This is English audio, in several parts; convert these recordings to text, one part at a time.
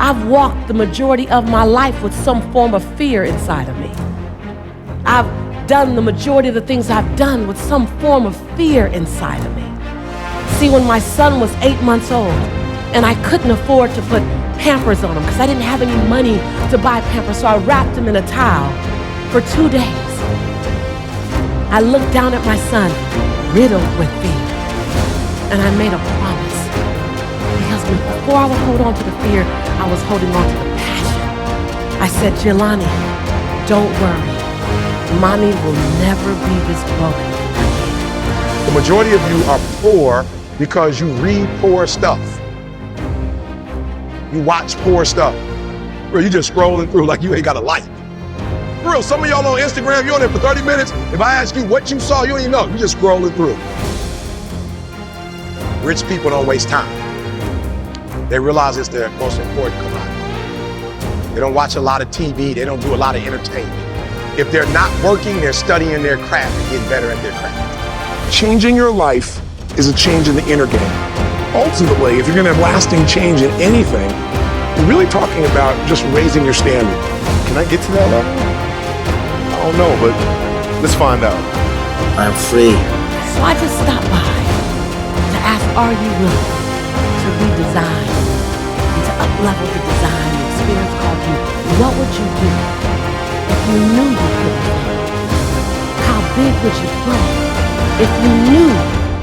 I've walked the majority of my life with some form of fear inside of me. I've done the majority of the things I've done with some form of fear inside of me. See, when my son was 8 months old and I couldn't afford to put Pampers on him because I didn't have any money to buy Pampers, so I wrapped him in a towel for 2 days. I looked down at my son, riddled with fear, and I made a promise. Because before I would hold on to the fear, I was holding on to the passion. I said, Jelani, don't worry. Mommy will never be this broken again. The majority of you are poor because you read poor stuff. You watch poor stuff. Bro, you just scrolling through like you ain't got a life. For real, some of y'all on Instagram, you're on there for 30 minutes. If I ask you what you saw, you don't even know. You just scrolling through. Rich people don't waste time. They realize it's their most important commodity. They don't watch a lot of TV. They don't do a lot of entertainment. If they're not working, they're studying their craft and getting better at their craft. Changing your life is a change in the inner game. Ultimately, if you're gonna have lasting change in anything, you're really talking about just raising your standard. Can I get to that level? I don't know, but let's find out. I'm free. So I just stopped by to ask, are you willing to redesign and to up-level the design the experience called you? What would you do if you knew you couldn't fail? How big would you grow if you knew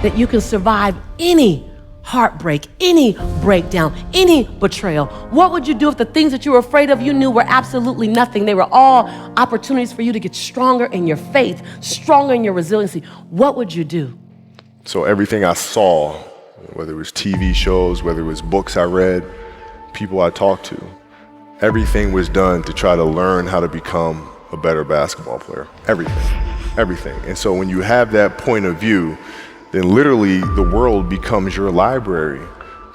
that you can survive any heartbreak, any breakdown, any betrayal? What would you do if the things that you were afraid of you knew were absolutely nothing? They were all opportunities for you to get stronger in your faith, stronger in your resiliency. What would you do? So everything I saw, whether it was TV shows, whether it was books I read, people I talked to, everything was done to try to learn how to become a better basketball player. Everything. And so when you have that point of view, then literally the world becomes your library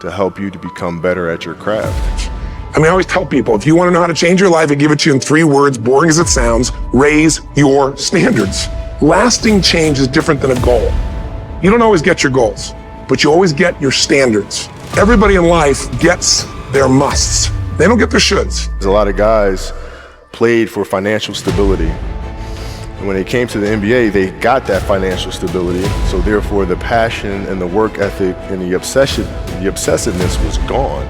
to help you to become better at your craft. I mean, I always tell people, if you want to know how to change your life, I give it to you in 3 words, boring as it sounds: raise your standards. Lasting change is different than a goal. You don't always get your goals, but you always get your standards. Everybody in life gets their musts. They don't get their shoulds. There's a lot of guys played for financial stability. And when they came to the NBA, they got that financial stability. So therefore, the passion and the work ethic and the obsessiveness was gone.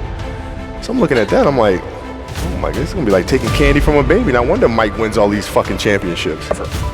So I'm looking at that, I'm like, oh my God, this is gonna be like taking candy from a baby. No wonder Mike wins all these fucking championships.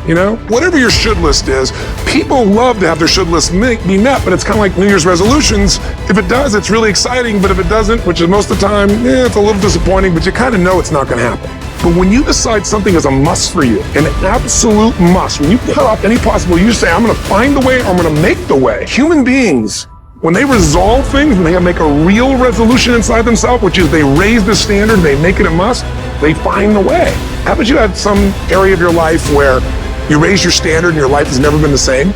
You know, whatever your should list is, people love to have their should list be met, but it's kind of like New Year's resolutions. If it does, it's really exciting, but if it doesn't, which is most of the time, it's a little disappointing, but you kind of know it's not gonna happen. But when you decide something is a must for you, an absolute must, when you cut off any possible, you say, I'm gonna find the way, or I'm gonna make the way. Human beings, when they resolve things, when they make a real resolution inside themselves, which is they raise the standard, they make it a must, they find the way. How about you had some area of your life where you raise your standard and your life has never been the same?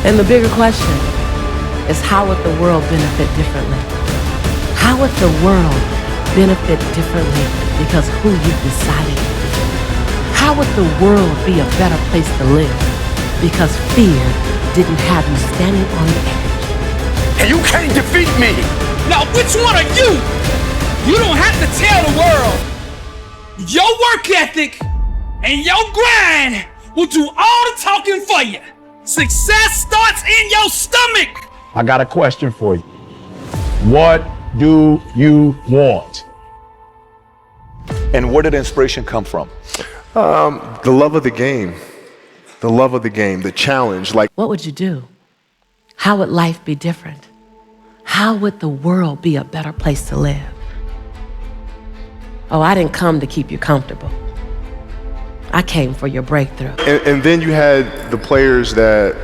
And the bigger question is, how would the world benefit differently? How would the world benefit differently because who you decided to be? How would the world be a better place to live because fear didn't have you standing on the edge? And you can't defeat me. Now, which one are you? You don't have to tell the world. Your work ethic and your grind will do all the talking for you. Success starts in your stomach. I got a question for you. What do you want? And where did inspiration come from? The love of the game. The love of the game, the challenge. Like, what would you do? How would life be different? How would the world be a better place to live? Oh, I didn't come to keep you comfortable. I came for your breakthrough. And then you had the players that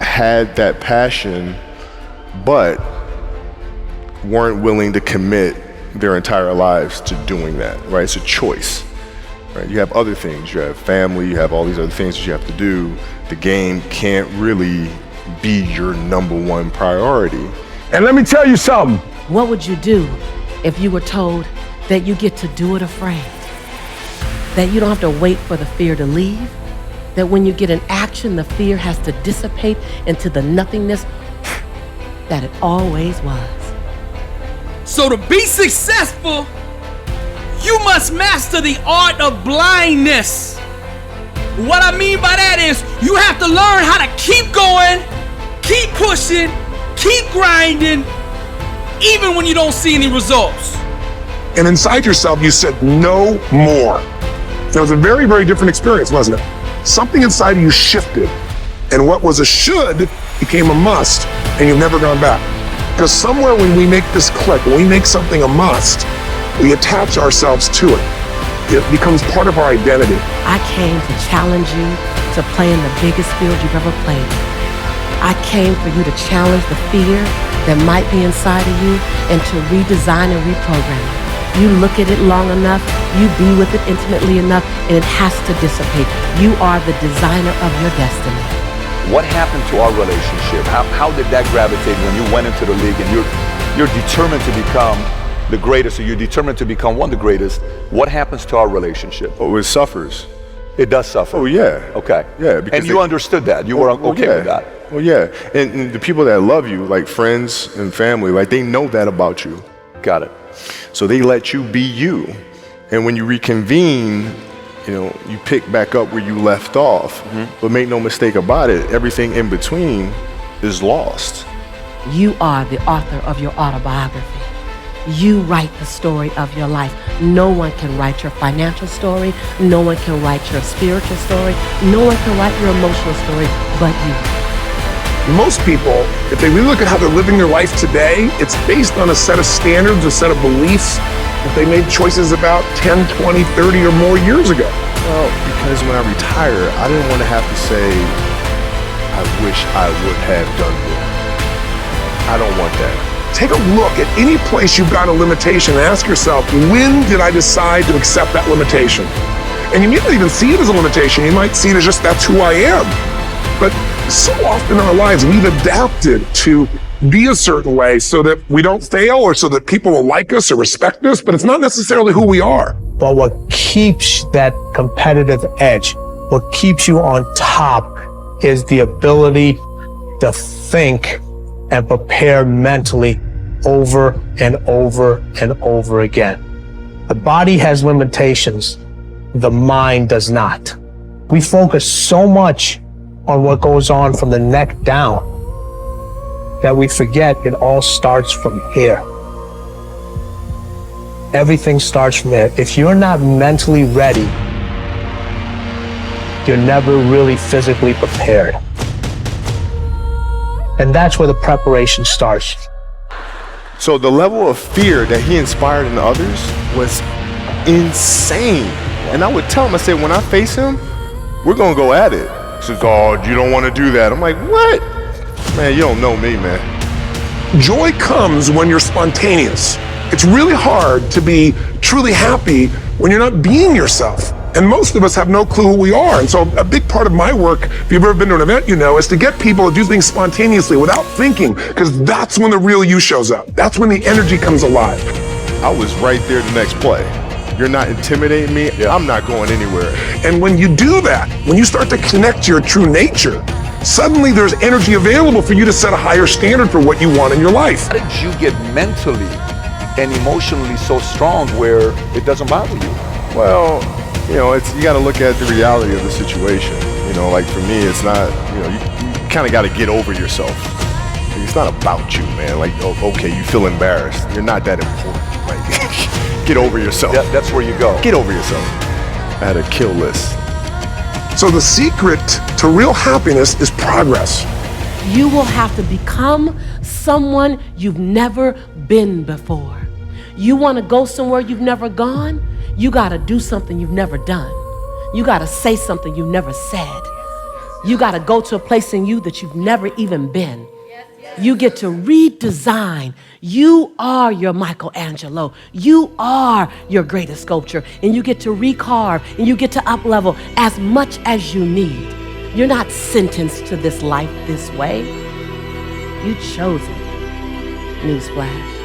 had that passion, but weren't willing to commit their entire lives to doing that, right? It's a choice, right? You have other things, you have family, you have all these other things that you have to do. The game can't really be your #1 priority. And let me tell you something. What would you do if you were told that you get to do it afraid? That you don't have to wait for the fear to leave? That when you get an action, the fear has to dissipate into the nothingness that it always was? So to be successful, You must master the art of blindness. What I mean by that is you have to learn how to keep going, keep pushing, keep grinding, even when you don't see any results. And inside yourself, you said, no more. It was a very, very different experience, wasn't it? Something inside of you shifted, and what was a should became a must, and you've never gone back. Because somewhere when we make this click, when we make something a must, we attach ourselves to it. It becomes part of our identity. I came to challenge you to play in the biggest field you've ever played. I came for you to challenge the fear that might be inside of you and to redesign and reprogram it. You look at it long enough, you be with it intimately enough, and it has to dissipate. You are the designer of your destiny. What happened to our relationship? How did that gravitate when you went into the league and you're determined to become the greatest, or you're determined to become one of the greatest? What happens to our relationship? Oh, it suffers. It does suffer. Oh, yeah. Okay. Yeah. And you understood that. You were okay with that. Well, yeah. And the people that love you, like friends and family, like they know that about you. Got it. So they let you be you. And when you reconvene, you know, you pick back up where you left off. But make no mistake about it, everything in between is lost. You are the author of your autobiography. You write the story of your life. No one can write your financial story. No one can write your spiritual story. No one can write your emotional story but you. Most people, if they really look at how they're living their life today, it's based on a set of standards, a set of beliefs that they made choices about 10, 20, 30 or more years ago. Well, because when I retire, I didn't want to have to say, I wish I would have done more. I don't want that. Take a look at any place you've got a limitation and ask yourself, when did I decide to accept that limitation? And you may not even see it as a limitation. You might see it as just, that's who I am. But so often in our lives, we've adapted to be a certain way so that we don't fail or so that people will like us or respect us, but it's not necessarily who we are. But what keeps that competitive edge, what keeps you on top, is the ability to think and prepare mentally over and over and over again. The body has limitations, the mind does not. We focus so much on what goes on from the neck down that we forget it all starts from here. Everything starts from there. If you're not mentally ready, you're never really physically prepared. And that's where the preparation starts. So the level of fear that he inspired in others was insane. And I would tell him, I said, when I face him, we're gonna go at it. He says, oh, you don't wanna do that. I'm like, what? Man, you don't know me, man. Joy comes when you're spontaneous. It's really hard to be truly happy when you're not being yourself. And most of us have no clue who we are. And so a big part of my work, if you've ever been to an event, you know, is to get people to do things spontaneously without thinking, because that's when the real you shows up. That's when the energy comes alive. I was right there the next play. You're not intimidating me, I'm not going anywhere. And when you do that, when you start to connect to your true nature, suddenly there's energy available for you to set a higher standard for what you want in your life. How did you get mentally and emotionally so strong where it doesn't bother you? Well, you know, you got to look at the reality of the situation. You know, like for me, it's not, you know, you kind of got to get over yourself. It's not about you, man. Like, oh, okay, you feel embarrassed. You're not that important. Like, get over yourself. That's where you go. Get over yourself. I had a kill list. So the secret to real happiness is progress. You will have to become someone you've never been before. You want to go somewhere you've never gone? You got to do something you've never done. You got to say something you've never said. You got to go to a place in you that you've never even been. You get to redesign. You are your Michelangelo. You are your greatest sculpture. And you get to recarve and you get to up-level as much as you need. You're not sentenced to this life this way. You chose it. Newsflash.